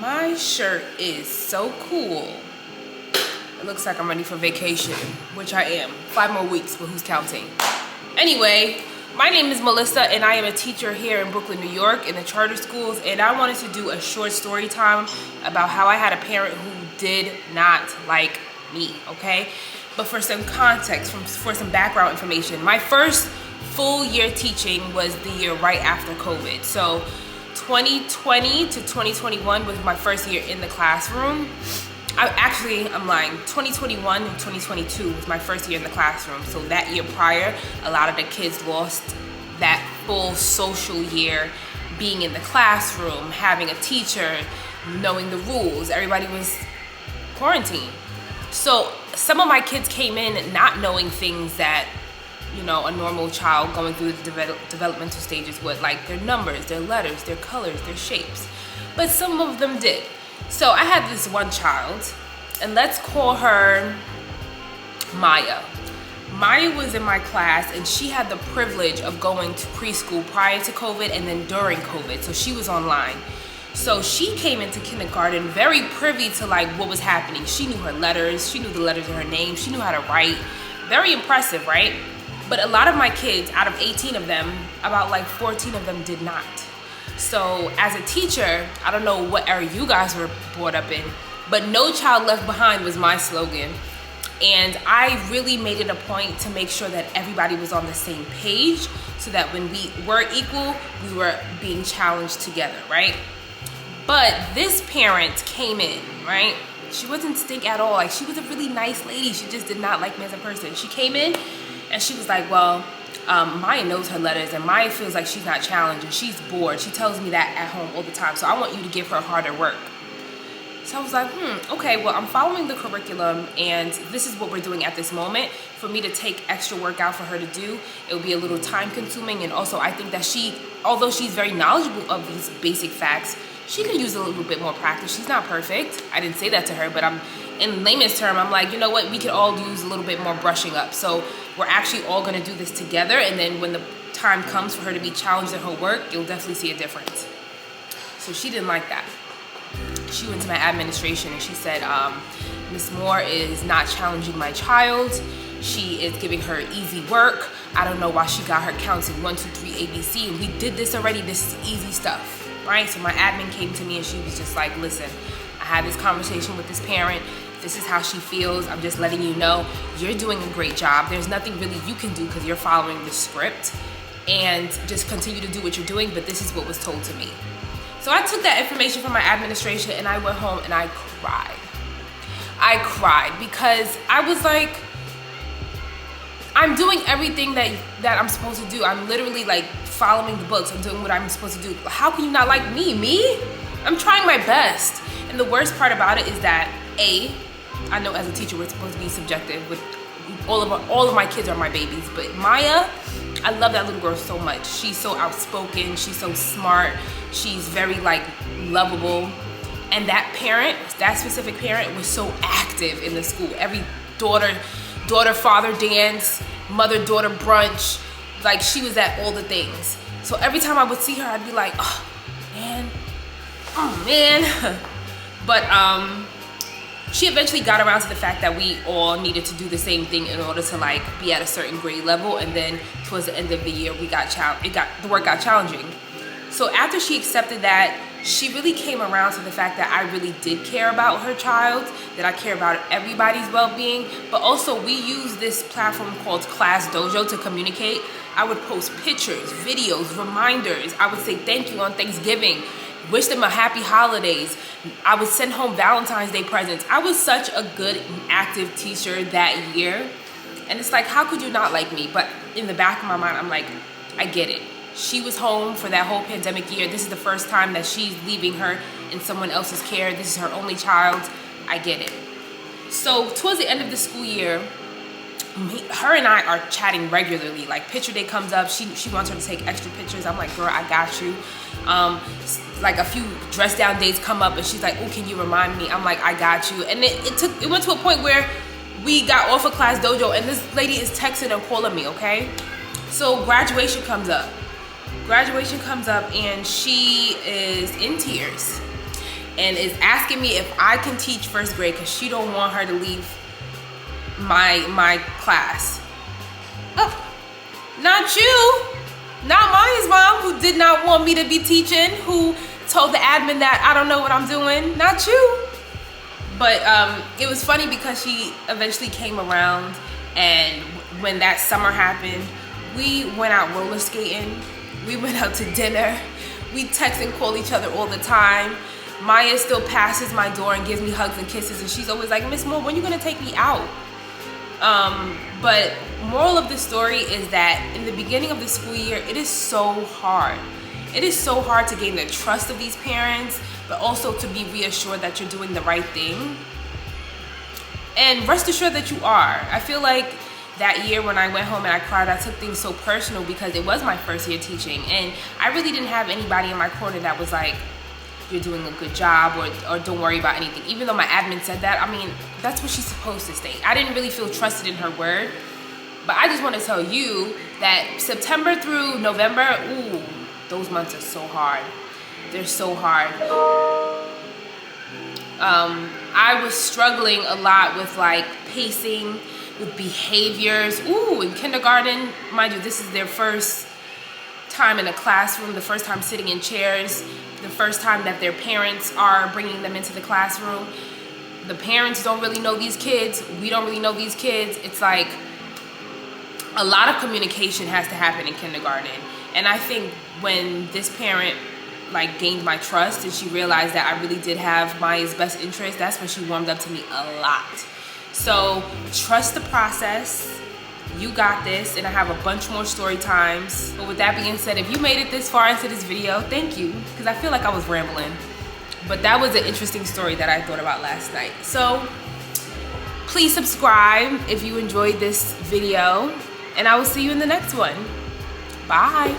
My shirt is so cool. It looks like I'm ready for vacation, which I am. 5 more weeks, but who's counting? Anyway, my name is Melissa and I am a teacher here in Brooklyn, New York in the charter schools, and I wanted to do a short story time about how I had a parent who did not like me, okay? But for some context, for some background information, my first full year teaching was the year right after COVID. So 2020 to 2021 was my first year in the classroom. I'm lying. 2021 and 2022 was my first year in the classroom. So that year prior, a lot of the kids lost that full social year being in the classroom, having a teacher, knowing the rules. Everybody was quarantined. So some of my kids came in not knowing things that, you know, a normal child going through the developmental stages would, like their numbers, their letters, their colors, their shapes. But some of them did. So I had this one child, and let's call her Maya. Maya was in my class, and she had the privilege of going to preschool prior to COVID and then during COVID. So she was online. So she came into kindergarten very privy to like what was happening. She knew her letters, she knew the letters of her name, she knew how to write. Very impressive, right? But a lot of my kids, out of 18 of them, about like 14 of them did not. So as a teacher, I don't know what era you guys were brought up in, but no child left behind was my slogan. And I really made it a point to make sure that everybody was on the same page so that when we were equal, we were being challenged together, right? But this parent came in, right? She wasn't stink at all. Like, she was a really nice lady. She just did not like me as a person. She came in and she was like, well, Maya knows her letters and Maya feels like she's not challenged and she's bored. She tells me that at home all the time. So I want you to give her harder work. So I was like, okay, well, I'm following the curriculum and this is what we're doing at this moment. For me to take extra work out for her to do, it will be a little time consuming. And also I think that she, although she's very knowledgeable of these basic facts, she could use a little bit more practice. She's not perfect. I didn't say that to her, but I'm in layman's term, I'm like, you know what? We could all use a little bit more brushing up. So we're actually all gonna do this together. And then when the time comes for her to be challenged in her work, you'll definitely see a difference. So she didn't like that. She went to my administration and she said, Ms. Moore is not challenging my child. She is giving her easy work. I don't know why she got her counting 1, 2, 3, ABC. And we did this already. This is easy stuff. Right? So my admin came to me and she was just like, listen, I had this conversation with this parent. This is how she feels. I'm just letting you know you're doing a great job. There's nothing really you can do because you're following the script, and just continue to do what you're doing, but this is what was told to me. So I took that information from my administration and I went home and I cried. I cried because I was like, I'm doing everything that I'm supposed to do. I'm literally like following the books. I'm doing what I'm supposed to do. How can you not like me? Me? I'm trying my best. And the worst part about it is that I know as a teacher we're supposed to be subjective with all of my kids are my babies, but Maya, I love that little girl so much. She's so outspoken, she's so smart, she's very like lovable. And that parent, that specific parent was so active in the school. Every daughter-father dance, mother-daughter brunch, like she was at all the things. So every time I would see her, I'd be like, oh man. But she eventually got around to the fact that we all needed to do the same thing in order to like be at a certain grade level. And then towards the end of the year, the work got challenging. So after she accepted that, she really came around to the fact that I really did care about her child, that I care about everybody's well-being. But also we use this platform called Class Dojo to communicate. I would post pictures, videos, reminders. I would say thank you on Thanksgiving, wish them a happy holidays. I would send home Valentine's Day presents. I was such a good, active teacher that year. And it's like, how could you not like me? But in the back of my mind, I'm like, I get it. She was home for that whole pandemic year. This is the first time that she's leaving her in someone else's care. This is her only child. I get it. So towards the end of the school year, her and I are chatting regularly. Like picture day comes up, she wants her to take extra pictures. I'm like, girl, I got you. Like a few dress down days come up and she's like, oh, can you remind me? I'm like, I got you. And it went to a point where we got off of Class Dojo and this lady is texting and calling me, okay? So graduation comes up. And she is in tears. and is asking me if I can teach first grade because she don't want her to leave my class. Oh, not you, not Maya's mom, who did not want me to be teaching, who told the admin that I don't know what I'm doing, not you. But it was funny because she eventually came around, and when that summer happened, we went out roller skating, we went out to dinner, we text and call each other all the time. Maya still passes my door and gives me hugs and kisses, and she's always like, Miss Moore, when are you gonna take me out? But moral of the story is that in the beginning of the school year, it is so hard. It is so hard to gain the trust of these parents, but also to be reassured that you're doing the right thing. And rest assured that you are. I feel like that year when I went home and I cried, I took things so personal because it was my first year teaching, and I really didn't have anybody in my corner that was like, you're doing a good job, or don't worry about anything. Even though my admin said that, I mean, that's what she's supposed to state. I didn't really feel trusted in her word. But I just want to tell you that September through November, ooh, those months are so hard. They're so hard. I was struggling a lot with like pacing, with behaviors. Ooh, in kindergarten, mind you, this is their first time in a classroom, the first time sitting in chairs, the first time that their parents are bringing them into the classroom. The parents don't really know these kids. We don't really know these kids. It's like a lot of communication has to happen in kindergarten. And I think when this parent like gained my trust and she realized that I really did have Maya's best interest, that's when she warmed up to me a lot. So trust the process. You got this, and I have a bunch more story times. But with that being said, if you made it this far into this video, thank you, because I feel like I was rambling. But that was an interesting story that I thought about last night. So please subscribe if you enjoyed this video, and I will see you in the next one. Bye.